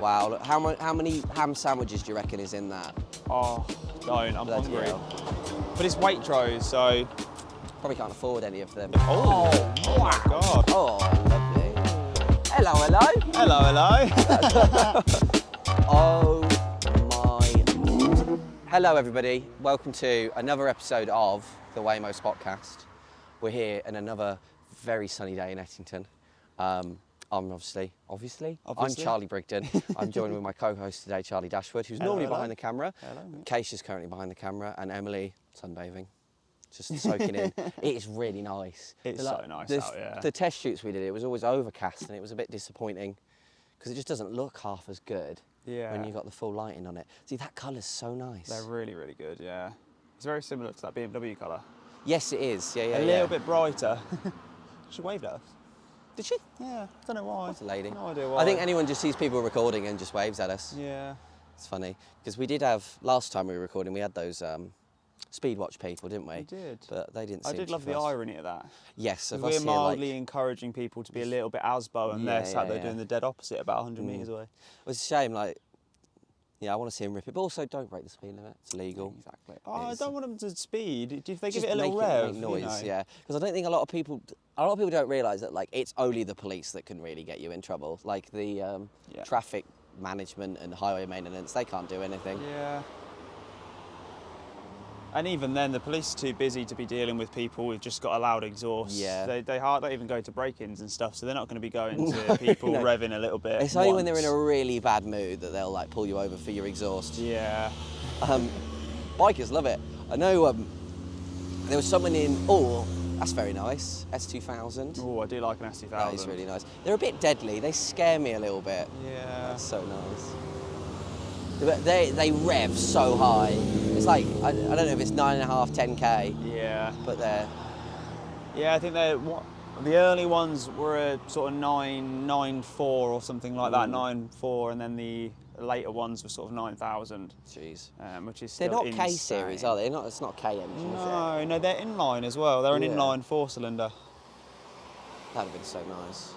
Wow, look, how many ham sandwiches do you reckon is in that? Oh, don't, I'm Bloody hungry. hell. But it's Waitrose, so... Probably can't afford any of them. Oh my God. Oh, lovely. Hello, hello. Hello, hello. Oh my Lord. Hello everybody, welcome to another episode of the WAYMOE SpotCast. We're here in another very sunny day in Ettington. I'm obviously, I'm Charlie Brigden. I'm joined with my co-host today, Charlie Dashwood, who's normally behind the camera. Hello, mate. Keisha's currently behind the camera, and Emily sunbathing. Just soaking in. It is really nice. It's so nice out, yeah. The test shoots we did, it was always overcast and it was a bit disappointing because it just doesn't look half as good when you've got the full lighting on it. See, that colour's so nice. They're really, really good, yeah. It's very similar to that BMW colour. Yes, it is. Yeah. A little bit brighter. She waved at us. Did she? Yeah, I don't know why. What's a lady? No idea why. I think anyone just sees people recording and just waves at us. Yeah. It's funny because we did have, last time we were recording, we had those speed watch people, didn't we? We did. But they didn't I seem did too love the fussed. irony of that. Yes, of We're us here, mildly like, encouraging people to be a little bit Asbo, and they're sat there doing the dead opposite about 100 metres away. it's a shame, like, yeah, I want to see him rip it, but also don't break the speed limit. It's illegal. Exactly. Oh, I don't want them to speed. If they give Just it a little make rev, make noise, you know. yeah. Because I don't think a lot of people don't realise that, like, it's only the police that can really get you in trouble. Like the traffic management and highway maintenance, they can't do anything. Yeah. And even then, the police are too busy to be dealing with people who've just got a loud exhaust. Yeah. They hardly even go to break-ins and stuff, so they're not going to be going to people No. revving a little bit. It's only when they're in a really bad mood that they'll, like, pull you over for your exhaust. Yeah. Bikers love it. I know there was someone in, oh, that's very nice, S2000. Oh, I do like an S2000. That is really nice. They're a bit deadly. They scare me a little bit. Yeah. That's so nice. But they rev so high. It's like, I don't know if it's 9.5, 10K, Yeah. but they're... Yeah, I think the early ones were a sort of 9.4 or something like that, 9.4, and then the later ones were sort of 9,000. Jeez. Which is They're still not insane. K series, are they? It's not a K engine, is it? No, they're inline as well. They're an Yeah. inline 4-cylinder. That'd have been so nice.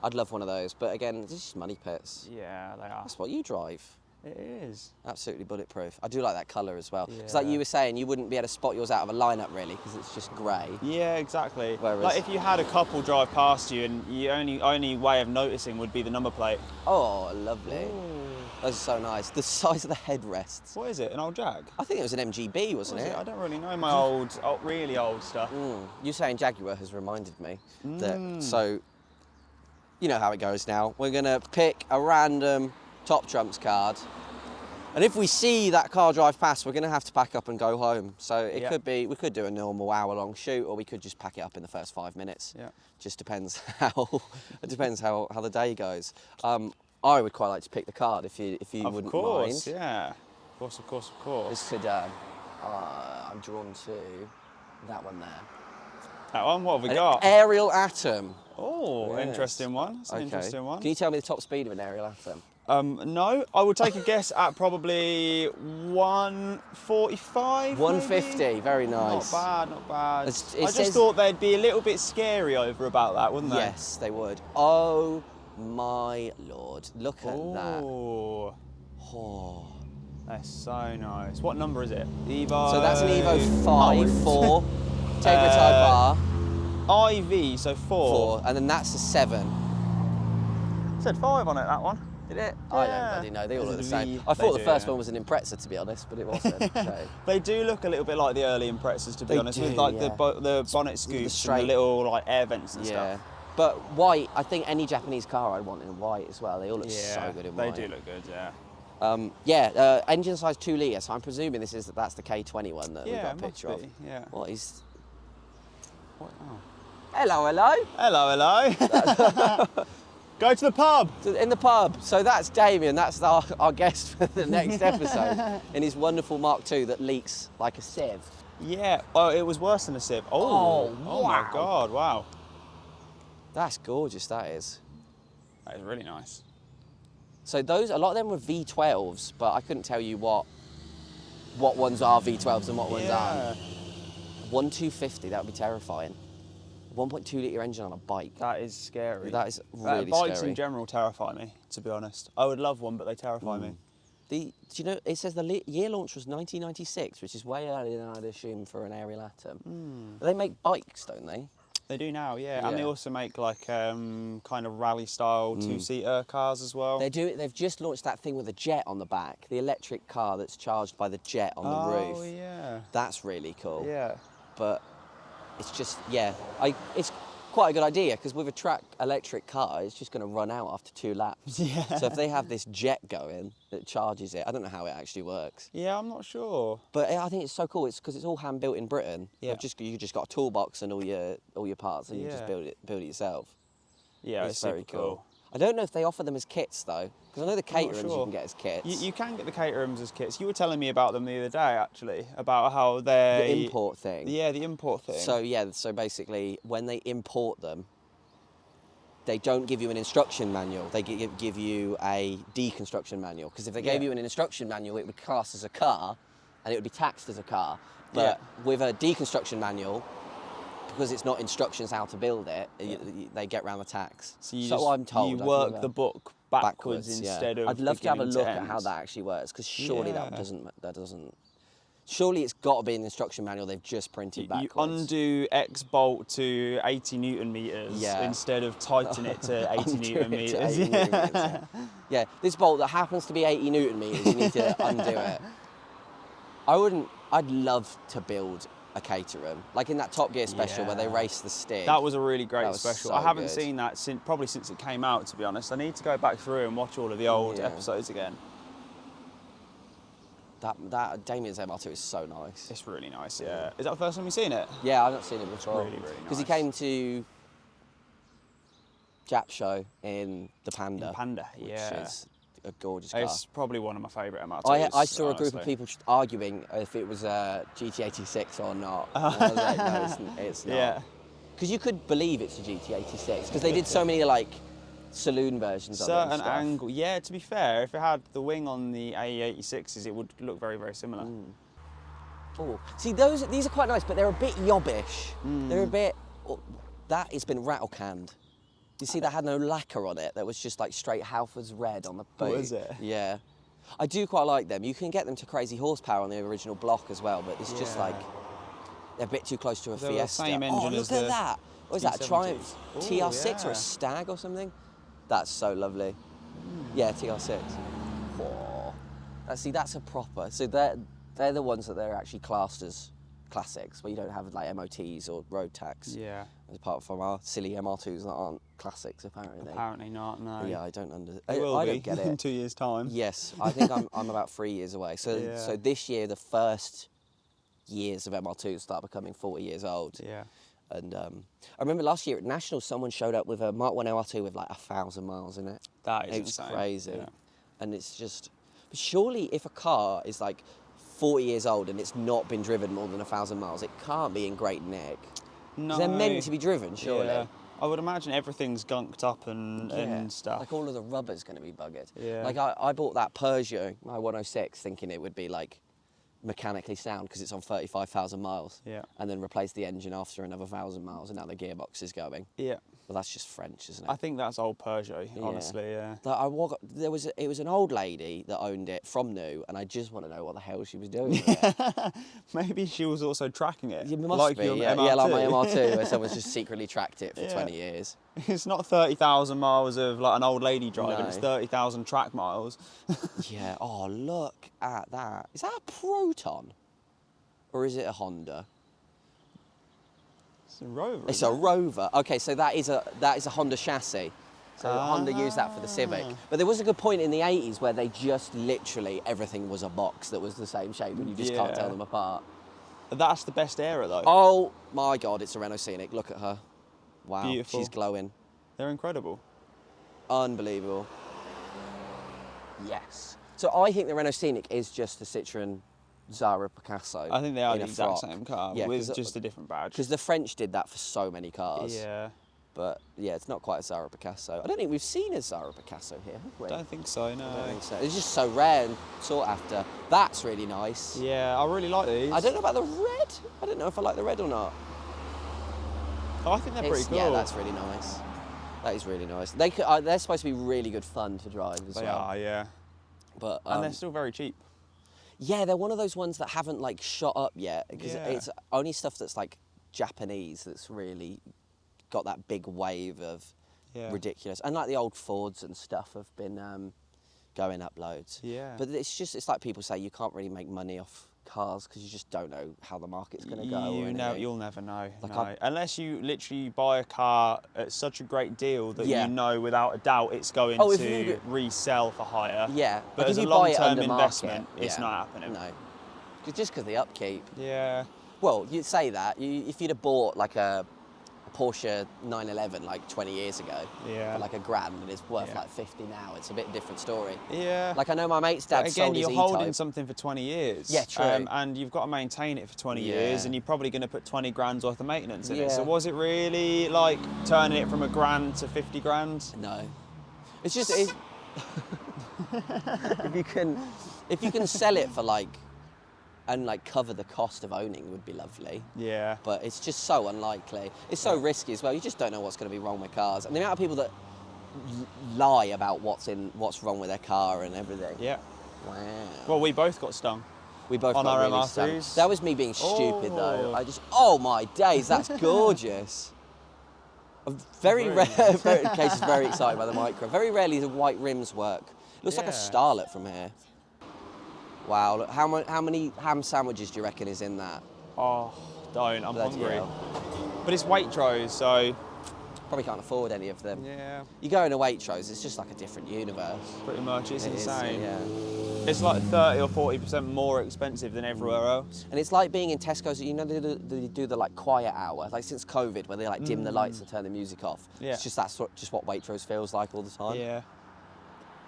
I'd love one of those, but again, it's just money pits. Yeah, they are. That's what you drive. It is. Absolutely bulletproof. I do like that colour as well. Yeah. It's like you were saying, you wouldn't be able to spot yours out of a lineup really, because it's just grey. Yeah, exactly. Whereas- like if you had a couple drive past you, and the only way of noticing would be the number plate. Oh, lovely. Ooh. Those are so nice. The size of the headrests. What is it? An old Jag? I think it was an MGB, wasn't Was it? I don't really know my really old stuff. You saying Jaguar has reminded me that, so, you know how it goes now. We're going to pick a random top trumps card. And if we see that car drive past, we're going to have to pack up and go home. So it could be, we could do a normal hour-long shoot, or we could just pack it up in the first 5 minutes. Yeah. Just depends how the day goes. I would quite like to pick the card if you wouldn't mind. Of course, yeah. Of course. This could, I'm drawn to that one there. That one, what have we An got? aerial atom. Oh, Yes. interesting one. That's an interesting one. Can you tell me the top speed of an aerial atom? No, I would take a guess at probably 145. 150, maybe? very nice. Not bad. It I just says- thought they'd be a little bit scary over about that, wouldn't they? Yes, they would. Oh my Lord, look at that. Oh, Oh. that's so nice. What number is it? Evo. So that's an Evo 5, Oh, 4, Tegra Type R, IV, so 4. 4, and then that's a 7. It said 5 on it, that one. Did it? I don't Yeah. bloody know, they all Is look it the a same. V? I thought They the do, first yeah. one was an Impreza, to be honest, but it wasn't. So. They do look a little bit like the early Imprezas, to be They honest, with do, like yeah. the bonnet scoops and straight- the little like air vents and Yeah. stuff. But white, I think any Japanese car I'd want in white as well. They all look so good in they white. do look good, yeah. Engine size 2 litre, so I'm presuming that's the K21 that we've Yeah, got a it picture must of. be, yeah. What is... What? Oh. Hello. Hello. Go to the pub. In the pub. So that's Damien, that's our guest for the next episode, in his wonderful Mark II that leaks like a sieve. Yeah. Oh, it was worse than a sieve. Oh, Oh my wow. God! Wow. That's gorgeous, that is. That is really nice. So a lot of them were V12s, but I couldn't tell you what ones are V12s and what ones aren't. 1 250, that would be terrifying. 1.2 litre engine on a bike. That is scary. That is really Bikes scary. in general terrify me, to be honest. I would love one, but they terrify me. Do you know, it says the year launch was 1996, which is way earlier than I'd assume for an aerial atom. They make bikes, don't they? They do now, yeah. And Yeah. they also make like kind of rally-style two-seater cars as well. They do. They've just launched that thing with a jet on the back, the electric car that's charged by the jet on the roof. Oh, yeah. That's really cool. Yeah. But it's just, it's quite a good idea because with a track electric car, it's just going to run out after 2 laps. Yeah. So if they have this jet going that charges it, I don't know how it actually works. Yeah, I'm not sure. But I think it's so cool. It's because it's all hand built in Britain. Yeah. You just got a toolbox and all your parts, and you just build it yourself. Yeah, it's super very cool. I don't know if they offer them as kits though, because I know the caterings you can get as kits. You can get the caterings as kits. You were telling me about them the other day, actually, about how they... The import thing. Yeah, the import thing. So basically, when they import them, they don't give you an instruction manual. They give you a deconstruction manual. Because if they gave you an instruction manual, it would class as a car, and it would be taxed as a car. But with a deconstruction manual, because it's not instructions how to build it, they get around the tax. So I'm told. You work the book backwards instead of. I'd love to have a look end. at how that actually works, because surely that doesn't. Surely it's got to be an instruction manual they've just printed backwards. You undo X bolt to 80 Newton meters instead of tighten it to 80 Newton meters. Yeah, this bolt that happens to be 80 Newton meters, you need to undo it. I'd love to build a Caterham, like in that Top Gear special where they race the Stig. That was a really great special. So I haven't good. seen that probably since it came out, to be honest. I need to go back through and watch all of the old episodes again. That Damien's MR2 is so nice. It's really nice, yeah. Is that the first time you've seen it? Yeah, I've not seen it before. Really, really nice. Because he came to Jap show in the Panda. Which is a gorgeous car. It's probably one of my favourite MR2s. I saw a group of people arguing if it was a GT86 or not. And I was like, no, it's not. Yeah. Because you could believe it's a GT86, because they did so many like saloon versions of it. Certain angle. Yeah, to be fair, if it had the wing on the AE86s, it would look very, very similar. Oh, see, these are quite nice, but they're a bit yobbish. They're a bit. That has been rattle canned. You see, that had no lacquer on it. That was just like straight Halfords red on the boot. What is it? Yeah. I do quite like them. You can get them to crazy horsepower on the original block as well, but it's just like they're a bit too close to a They're the Fiesta. same engine look as at the that. What is that? A Triumph Ooh, TR6 or yeah. a Stag or something? That's so lovely. Yeah, TR6. Oh. See, that's a proper. So they're the ones that they're actually classed as classics, where you don't have like MOTs or road tax. Yeah. Apart from our silly MR2s that aren't classics, apparently. Apparently not, no. Yeah, I don't Will don't get it. in 2 years' time. Yes, I think I'm about 3 years away. So this year, the first years of MR2s start becoming 40 years old. Yeah. And I remember last year at Nationals, someone showed up with a Mark 1 MR2 with like 1,000 miles in it. That is It's insane. crazy. Yeah. And it's just, but surely if a car is like 40 years old and it's not been driven more than 1,000 miles, it can't be in great nick. No. They're meant to be driven, surely. Yeah. I would imagine everything's gunked up and stuff. Like all of the rubber's going to be buggered. Yeah. Like I bought that Peugeot, my 106, thinking it would be like mechanically sound because it's on 35,000 miles. Yeah. And then replaced the engine after another 1,000 miles, and now the gearbox is going. Yeah. Well, that's just French, isn't it? I think that's old Peugeot, honestly, yeah. Like it was an old lady that owned it from new, and I just want to know what the hell she was doing with it. Maybe she was also tracking it. It must like be, your yeah, MR2. like my MR2, where someone's just secretly tracked it for Yeah. 20 years. It's not 30,000 miles of like an old lady driving, No. it's 30,000 track miles. Yeah, oh, look at that. Is that a Proton? Or is it a Honda? It's a Rover. It's a Rover. Okay, so that is a Honda chassis. So Honda used that for the Civic. But there was a good point in the 80s where they just literally, everything was a box that was the same shape and you just can't tell them apart. That's the best era though. Oh my God, it's a Renault Scenic. Look at her. Wow, Beautiful. she's glowing. They're incredible. Unbelievable. Yes. So I think the Renault Scenic is just the Citroën Zara Picasso. I think they are in the a exact frock. same car, Yeah, with just a different badge. Because the French did that for so many cars. Yeah. But yeah, it's not quite a Zara Picasso. I don't think we've seen a Zara Picasso here, have we? Don't think so, no. I don't think so. It's just so rare and sought after. That's really nice. Yeah, I really like these. I don't know about the red. I don't know if I like the red or not. Oh, I think they're pretty cool. Yeah, that's really nice. That is really nice. They're supposed to be really good fun to drive as well. They are, yeah. But and they're still very cheap. Yeah, they're one of those ones that haven't like shot up yet because Yeah. it's only stuff that's like Japanese that's really got that big wave of ridiculous. And like the old Fords and stuff have been going up loads. Yeah. But it's like people say you can't really make money off cars because you just don't know how the market's going to go. You'll never know. Like no. Unless you literally buy a car at such a great deal that you know without a doubt it's going to resell for higher. Yeah. But like as if a you buy it long-term under investment, market, it's not happening. No. Just because the upkeep. Yeah. Well, you'd say that. If you'd have bought like a Porsche 911 like 20 years ago for like $1,000 and it's worth like 50 now, it's a bit different story. Yeah. Like I know my mate's dad sold his you're E-Type. holding something for 20 years. Yeah, true. And you've got to maintain it for 20 years and you're probably going to put 20 grand's worth of maintenance in it. So was it really like turning it from $1,000 to 50 grand? No. It's just if you can sell it for like and like cover the cost of owning would be lovely. Yeah. But it's just so unlikely. It's so risky as well. You just don't know what's going to be wrong with cars. And the amount of people that lie about what's wrong with their car and everything. Yeah. Wow. Well, we both got stung. We both on got our really MR3s. stung. That was me being stupid though. Oh my days, that's gorgeous. I'm very rare. Case is very excited by the Micra. Very rarely the white rims work. It looks like a starlet from here. Wow, look, how many ham sandwiches do you reckon is in that? Oh, don't, I'm Bloody hungry. hell. But it's Waitrose, so... Probably can't afford any of them. Yeah. You go into Waitrose, it's just like a different universe. Pretty much, it's insane. Yeah. It's like 30 or 40% more expensive than everywhere else. And it's like being in Tesco's, you know, they do the like quiet hour, like since COVID, where they like dim the lights and turn the music off. Yeah. It's just just what Waitrose feels like all the time. Yeah.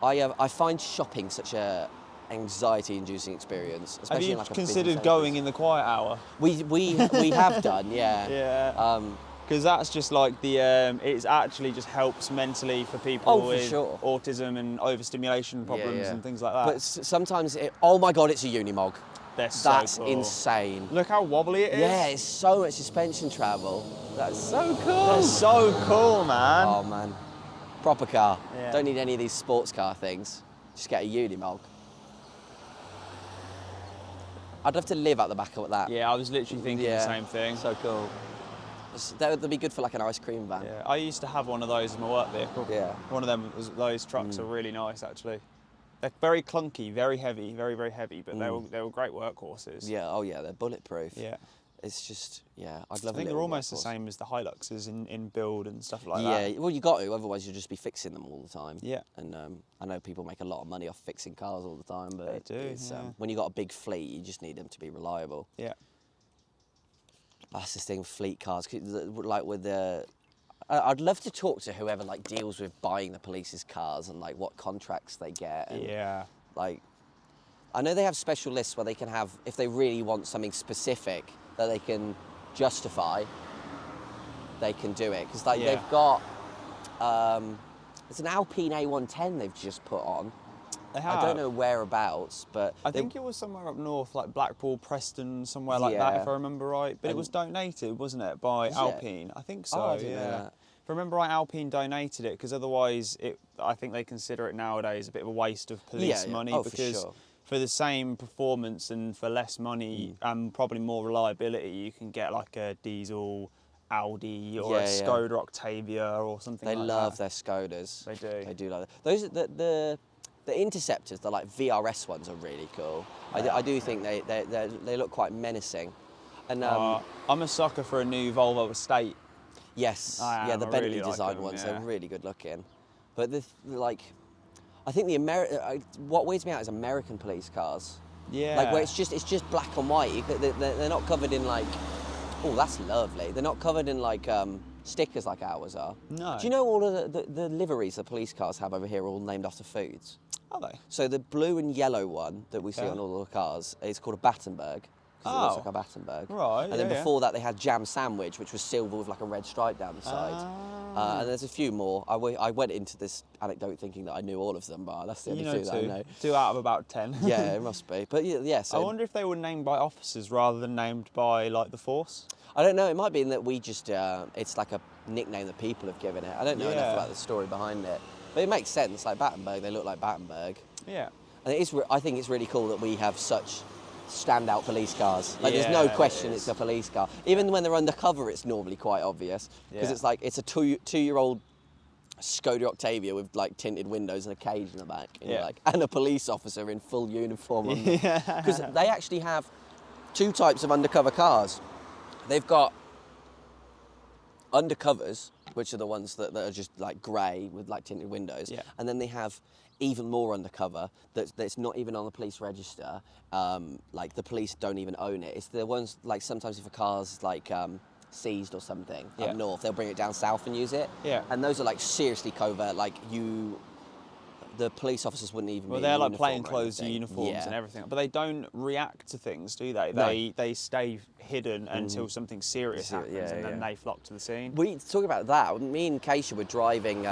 I find shopping such a anxiety-inducing experience, especially have you in like a considered going in the quiet hour? We have done, yeah. Yeah. Because that's just like the, it actually just helps mentally for people with autism and overstimulation problems and things like that. But sometimes, oh my God, it's a Unimog. That's cool. Insane. Look how wobbly it is. Yeah, it's so much suspension travel. That's so cool. That's so cool, man. Oh man, proper car. Yeah. Don't need any of these sports car things. Just get a Unimog. I'd love to live out the back of that. Yeah, I was literally thinking the same thing. So cool. That'd be good for like an ice cream van. Yeah, I used to have one of those in my work vehicle. Yeah. One of them, those trucks are really nice actually. They're very clunky, very heavy, very, very heavy, but they were great workhorses. Yeah, oh yeah, they're bulletproof. Yeah. It's just, yeah, I'd love I think they're almost the same as the Hiluxes in build and stuff like that. Yeah, well, you got to, otherwise you'll just be fixing them all the time. Yeah. And I know people make a lot of money off fixing cars all the time, but they do, when you've got a big fleet, you just need them to be reliable. Yeah. That's the thing with fleet cars, like with the... I'd love to talk to whoever like deals with buying the police's cars and like what contracts they get. And, like, I know they have special lists where they can have, if they really want something specific that they can justify, they can do it. Because like they've got, it's an Alpine A110 they've just put on. They have. I don't know whereabouts, but... I think it was somewhere up north, like Blackpool, Preston, somewhere like that, if I remember right. But it was donated, wasn't it, by Alpine? I think so, I didn't know that. If I remember right, Alpine donated it, because otherwise, I think they consider it nowadays a bit of a waste of police money, because for the same performance and for less money and probably more reliability, you can get like a diesel Audi or a Skoda Octavia or something like that. They love their Skodas. They do. They do love it. Those the Interceptors, the like VRS ones, are really cool. I do think they look quite menacing. And I'm a sucker for a new Volvo Estate. Yes, the Bentley design ones, they're really good looking. But I think what weirds me out is American police cars. Yeah. Like where it's just black and white. They're not covered in like, oh, that's lovely. They're not covered in like stickers like ours are. No. Do you know all of the liveries the police cars have over here are all named after foods? Are they? So the blue and yellow one that we see on all the cars is called a Battenberg. because it looks like a Battenberg. Right. And then before that, they had jam sandwich, which was silver with like a red stripe down the side. And there's a few more. I went into this anecdote thinking that I knew all of them, but that's the only two that I know. 2 out of about 10. Yeah, it must be. But yeah. So I wonder if they were named by officers rather than named by like the force. I don't know. It might be in that we just it's like a nickname that people have given it. I don't know enough about the story behind it, but it makes sense. Like Battenberg, they look like Battenberg. Yeah. And I think it's really cool that we have such standout police cars. Like there's no question it's a police car. Even when they're undercover, it's normally quite obvious because it's like it's a two-year-old Skoda Octavia with like tinted windows and a cage in the back, and you're like, and a police officer in full uniform. Because they actually have two types of undercover cars. They've got undercovers, which are the ones that are just like grey with like tinted windows, and then they have even more undercover that's not even on the police register. Like the police don't even own it. It's the ones like sometimes if a car's like seized or something up north, they'll bring it down south and use it. Yeah. And those are like seriously covert. Like the police officers wouldn't even. Well, be they're like plain clothes, uniforms, and everything, but they don't react to things, do they? No. They stay hidden until something serious happens, and then they flock to the scene. We talk about that. Me and Keisha were driving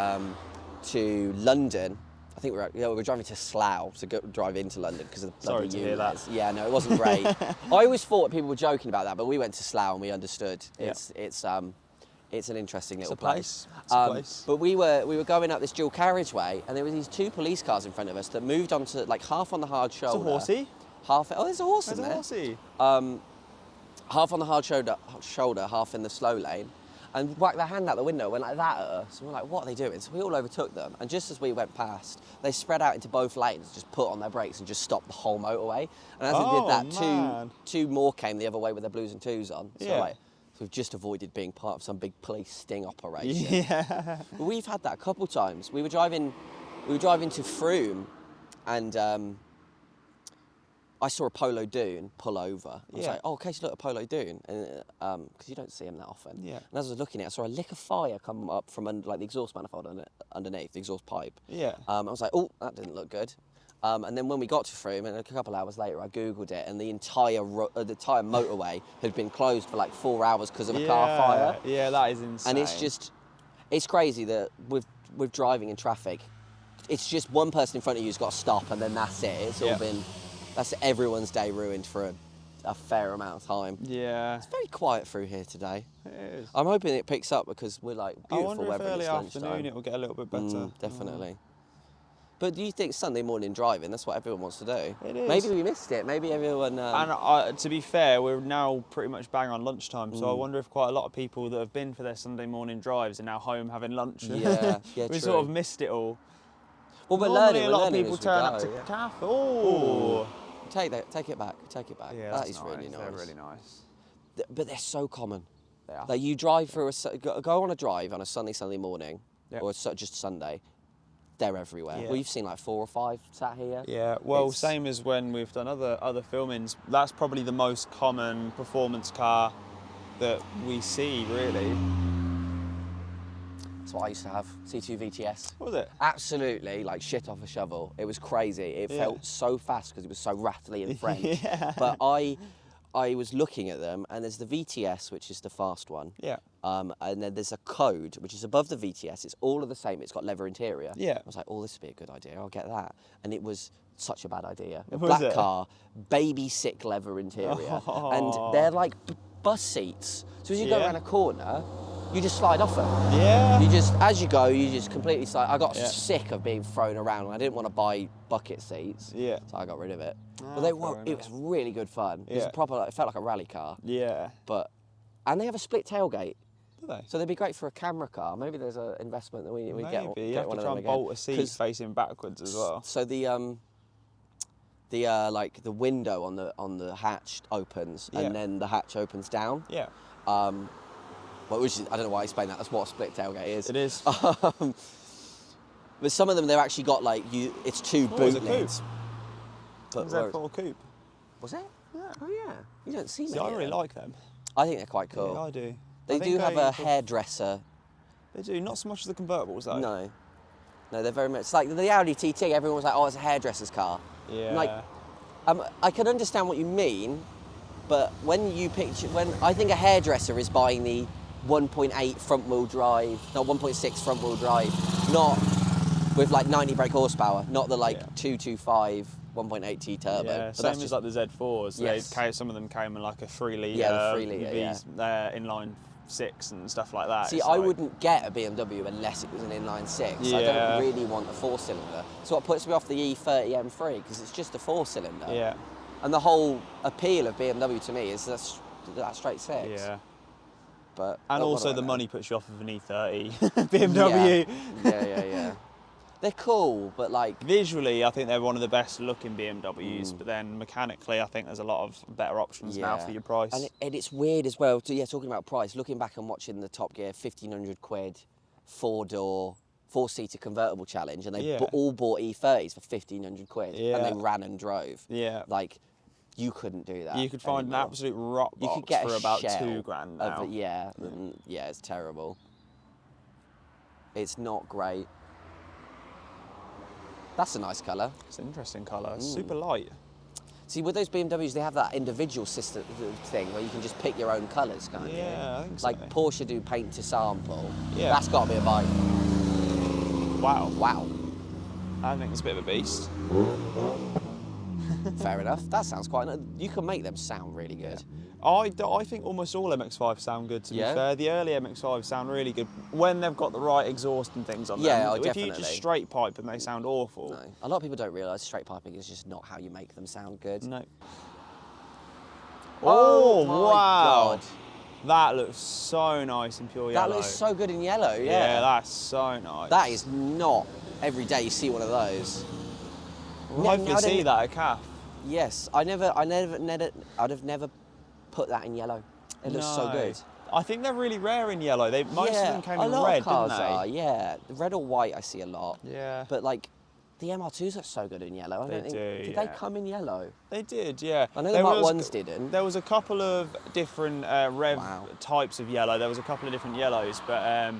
to London. I think we were driving to Slough to drive into London because of the bloody Sorry to hear that. Yeah, no, it wasn't great. I always thought people were joking about that, but we went to Slough and we understood. It's an interesting little place. It's a place. But we were going up this dual carriageway, and there were these two police cars in front of us that moved onto like half on the hard shoulder. It's a horsey. There's a horse in there. There's a horsey. Half on the hard shoulder, half in the slow lane. And whacked their hand out the window, went like that at us. And we're like, what are they doing? So we all overtook them. And just as we went past, they spread out into both lanes, just put on their brakes and just stopped the whole motorway. And as they did that, two more came the other way with their blues and twos on. So we've just avoided being part of some big police sting operation. Yeah. But we've had that a couple times. We were driving to Frome, and I saw a Polo Dune pull over. I was like, oh, okay, look, a Polo Dune. And because you don't see them that often. Yeah. And as I was looking at it, I saw a lick of fire come up from under, like the exhaust manifold underneath, the exhaust pipe. Yeah. I was like, oh, that didn't look good. And then when we got to Frome, and a couple of hours later, I Googled it, and the entire motorway had been closed for like 4 hours because of a car fire. Yeah, that is insane. And it's crazy that with driving in traffic, it's just one person in front of you's got to stop, and then that's it. It's all been... That's everyone's day ruined for a fair amount of time. Yeah. It's very quiet through here today. It is. I'm hoping it picks up because we're like beautiful weather. I wonder if early afternoon it will get a little bit better. Definitely. But do you think Sunday morning driving, that's what everyone wants to do? It is. Maybe we missed it. Maybe everyone... And to be fair, we're now pretty much bang on lunchtime, so I wonder if quite a lot of people that have been for their Sunday morning drives are now home having lunch. Yeah, we sort of missed it all. Well, we're Normally learning. A lot of people turn up to cafe. Oh. Take it back. Yeah, that is really nice. They're really nice. But they're so common. They are. Like you drive through go on a drive on a Sunday morning, or just Sunday. They're everywhere. Yeah. We've seen like 4 or 5 sat here. Yeah. Well, same as when we've done other filmings. That's probably the most common performance car that we see, really. That's what I used to have, C2 VTS. What was it? Absolutely, like shit off a shovel. It was crazy. It felt so fast because it was so rattly and French. But I was looking at them, and there's the VTS, which is the fast one. Yeah. And then there's a code, which is above the VTS. It's all of the same. It's got leather interior. Yeah. I was like, oh, this would be a good idea. I'll get that. And it was such a bad idea. A black car, baby sick leather interior. Oh. And they're like bus seats. So as you go around a corner, you just slide off them. Yeah. You just, as you go, you just completely slide. I got sick of being thrown around, and I didn't want to buy bucket seats. Yeah. So I got rid of it. But it was really good fun. It was proper, it felt like a rally car. Yeah. And they have a split tailgate. Do they? So they'd be great for a camera car. Maybe there's an investment that we get one of them again. You have to try and bolt a seat facing backwards as well. So the window on the hatch opens, and then the hatch opens down. Yeah. Well, which is, I don't know why I explained that. That's what a split tailgate is. It is. But some of them, they've actually got it's 2 boot lids. Was that for a coupe? Was it? Yeah. Oh yeah. You don't see me. I really like them. I think they're quite cool. Yeah, I do. They do have a hairdresser. They do. Not so much as the convertibles though. No. No, they're very much. It's like the Audi TT. Everyone was like, "Oh, it's a hairdresser's car." Yeah. I can understand what you mean, But when I think a hairdresser is buying the 1.8 front wheel drive, not 1.6 front wheel drive, not with like 90 brake horsepower, not the 225 1.8T turbo. Yeah, but same as like the Z4s. Yes. Some of them came in like a 3 litre, the 3 litre, inline 6 and stuff like that. See, I wouldn't get a BMW unless it was an inline 6. I don't really want a 4-cylinder. So what puts me off the E30 M3, because it's just a 4-cylinder. Yeah. And the whole appeal of BMW to me is that straight 6. Yeah. And also the money puts you off of an E30 BMW. Yeah. They're cool, but like... Visually, I think they're one of the best looking BMWs, but then mechanically, I think there's a lot of better options now for your price. And it's weird as well, talking about price, looking back and watching the Top Gear 1,500 quid, 4-door, 4-seater convertible challenge, and they all bought E30s for 1,500 quid, and they ran and drove. Yeah. Like, you couldn't do that. You could find anymore. An absolute rock box for about $2,000 now. Yeah, it's terrible. It's not great. That's a nice colour. It's an interesting colour. It's super light. See, with those BMWs, they have that individual system thing where you can just pick your own colours, can't you? Yeah, I think so. Like Porsche do paint to sample. Yeah. That's got to be a buy. Wow. I think it's a bit of a beast. Fair enough. That sounds quite nice. You can make them sound really good. I think almost all MX-5s sound good, to be fair. The early MX-5s sound really good when they've got the right exhaust and things on them. Yeah, if definitely. you just straight pipe them, they sound awful. No. A lot of people don't realise straight piping is just not how you make them sound good. No. Oh my wow. God. That looks so nice in pure yellow. That looks so good in yellow, Yeah, that's so nice. That is not every day you see one of those. We'll hopefully see that at CAF. Yes, I'd have never put that in yellow. It looks so good. I think they're really rare in yellow. Most of them came in a lot red, of cars didn't they? are, yeah. Red or white I see a lot. Yeah. But like, the MR2s are so good in yellow. Did they come in yellow? They did, yeah. I know the Mark 1s didn't. There was a couple of different Rev types of yellow. There was a couple of different yellows, but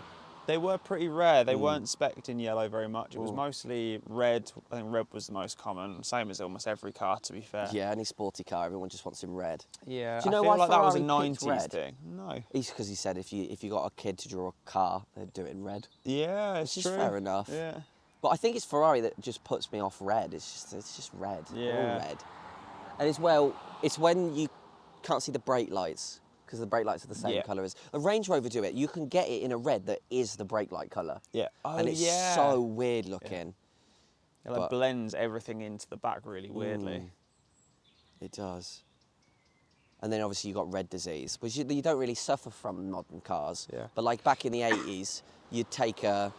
they were pretty rare. They weren't spec'd in yellow very much. It was mostly red. I think red was the most common, same as almost every car, to be fair. Yeah, any sporty car, everyone just wants in red. Yeah, do you know I feel why like that was a Ferrari 90s thing. No. It's because he said if you got a kid to draw a car, they'd do it in red. Yeah, it's true. Fair enough. Yeah. But I think it's Ferrari that just puts me off red. It's just red. Yeah. All red. And it's when you can't see the brake lights, because the brake lights are the same colour as... A Range Rover do it. You can get it in a red that is the brake light colour. Yeah. Oh, and it's so weird looking. Yeah. It blends everything into the back really weirdly. It does. And then obviously you've got red disease, which you don't really suffer from in modern cars. Yeah. But like back in the 80s, you'd take a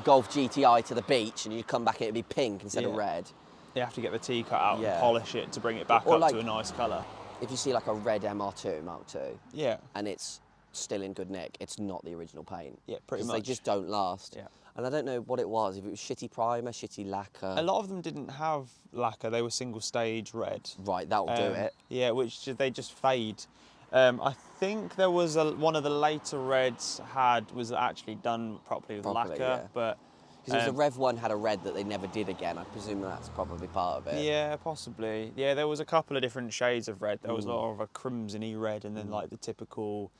Golf GTI to the beach and you'd come back and it'd be pink instead of red. You have to get the T cut out and polish it to bring it back up to a nice colour. If you see like a red MR2, Mark II, and it's still in good nick, it's not the original paint. Yeah, pretty much. They just don't last. Yeah. And I don't know what it was, if it was shitty primer, shitty lacquer. A lot of them didn't have lacquer, they were single stage red. Right, that'll do it. Yeah, which they just fade. I think there was one of the later reds was actually done properly with lacquer, but... Because the Rev 1 had a red that they never did again. I presume that's probably part of it. Yeah, possibly. Yeah, there was a couple of different shades of red. There was a lot of a crimson-y red and then like the typical,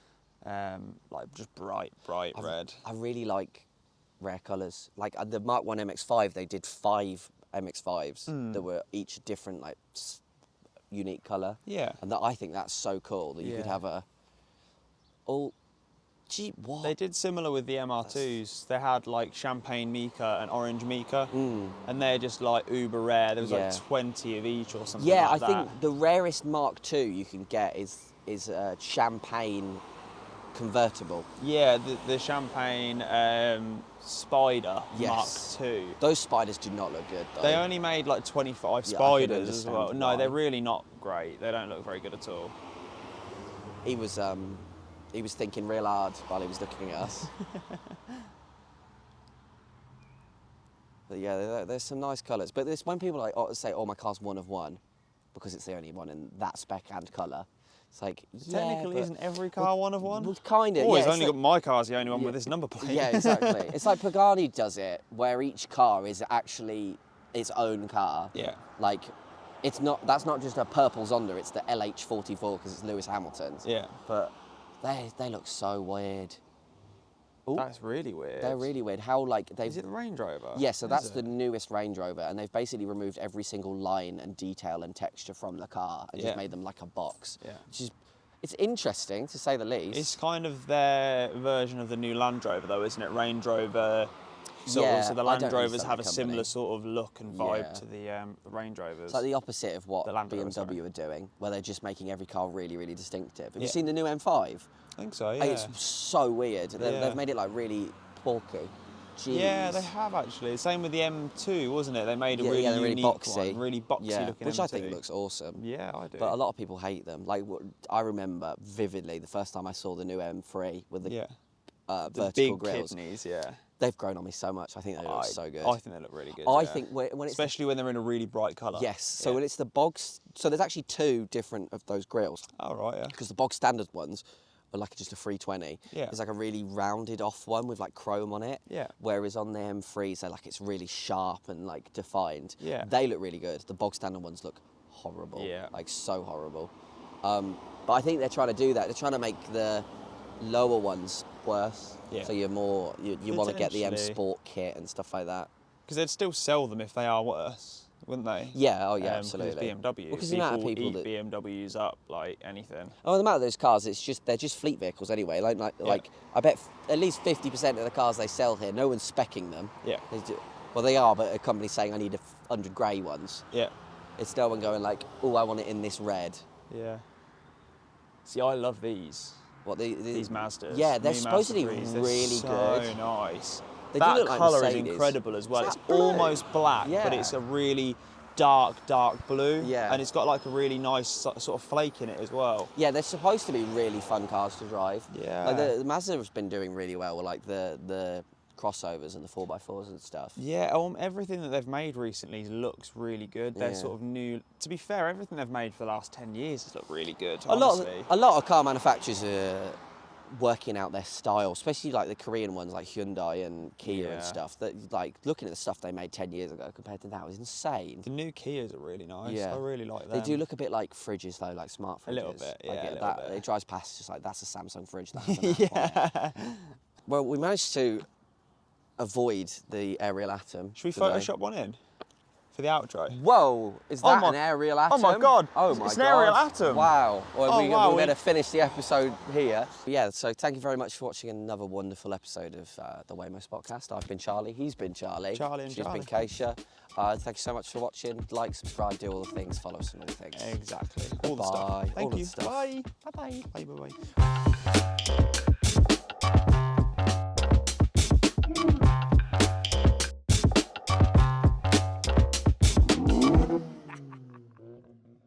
like just bright red. I really like rare colours. Like the Mark 1 MX-5, they did 5 MX-5s that were each different, like unique colour. Yeah. And I think that's so cool that you could have a... Gee, what? They did similar with the MR2s. They had like champagne mica and orange mica, and they're just like uber rare. There was like 20 of each or something like that. Yeah, I think the rarest Mark II you can get is a champagne convertible. Yeah, the champagne Spider Mark II. Those Spiders do not look good though. They only made like 25 Spiders as well. No, they're really not great. They don't look very good at all. He was thinking real hard while he was looking at us. But yeah, there's some nice colours. But when people say, "Oh, my car's one of one," because it's the only one in that spec and colour, it's like technically, isn't every car one of one? Well, kind of. Oh, it's only got my car's the only one with this number plate. Yeah, exactly. It's like Pagani does it, where each car is actually its own car. Yeah. Like That's not just a purple Zonda, it's the LH44 because it's Lewis Hamilton's. Yeah. But they look so weird. Ooh, that's really weird. They're really weird. How like they've... Is it the Range Rover? Yeah, so that's the newest Range Rover, and they've basically removed every single line and detail and texture from the car and just made them like a box. Yeah. Which is, it's interesting to say the least. It's kind of their version of the new Land Rover, though, isn't it? Range Rover. So the Land Rovers have a similar sort of look and vibe to the Range Rovers. It's like the opposite of what BMW are doing, where they're just making every car really, really distinctive. Have you seen the new M5? I think so, yeah. It's so weird. They've made it like really porky. Jeez. Yeah, they have actually. Same with the M2, wasn't it? They made a really unique boxy. one, really boxy looking which M2. I think looks awesome. Yeah, I do. But a lot of people hate them. Like, I remember vividly the first time I saw the new M3 with the vertical big grills. kidneys, yeah. They've grown on me so much. I think they look so good. I think they look really good. I think when it's... Especially when they're in a really bright colour. Yes. So when it's the bogs... So there's actually two different of those grills. Oh, right, yeah. Because the bog standard ones are like just a 320. Yeah. It's like a really rounded off one with like chrome on it. Yeah. Whereas on the M3s, they're like, it's really sharp and like defined. Yeah. They look really good. The bog standard ones look horrible. Yeah. Like so horrible. But I think they're trying to do that. They're trying to make the lower ones worse. Yeah. So you're more, you want to get the M Sport kit and stuff like that. Because they'd still sell them if they are worse, wouldn't they? Yeah, oh yeah, absolutely. It's BMW. Because the amount of people eat BMWs up like anything. Oh, the amount of those cars, they're just fleet vehicles anyway. Like I bet at least 50% of the cars they sell here, no one's speccing them. Yeah. Well, they are, but a company's saying I need 100 grey ones. Yeah. It's no one going like, oh, I want it in this red. Yeah. See, I love these. What these Mazdas? Yeah, they're supposed to be really good. So nice. That colour is incredible as well. It's almost black, but it's a really dark blue. Yeah. And it's got like a really nice sort of flake in it as well. Yeah, they're supposed to be really fun cars to drive. Yeah. Like the Mazda has been doing really well with like the crossovers and the 4x4s and stuff. Yeah, everything that they've made recently looks really good. They're sort of new. To be fair, everything they've made for the last 10 years has looked really good, honestly. A lot of car manufacturers are working out their style, especially like the Korean ones like Hyundai and Kia and stuff. That like looking at the stuff they made 10 years ago compared to now is insane. The new Kias are really nice. Yeah. I really like them. They do look a bit like fridges though, like smart fridges. A little bit, yeah. I get that. It drives past just like, that's a Samsung fridge. Yeah. Well, we managed to avoid the aerial atom. Should we Photoshop one in for the outro? Whoa, is that an aerial atom? Oh my God, oh my it's an aerial atom. Wow, well, we're going to finish the episode here. Yeah, so thank you very much for watching another wonderful episode of the WAYMOE SpotCast. I've been Charlie, he's been Charlie. She's been Keisha. Thank you so much for watching. Like, subscribe, do all the things, follow us on all the things. Exactly, all the stuff. Thank you. Bye. Bye. Bye. Bye. Bye. Bye.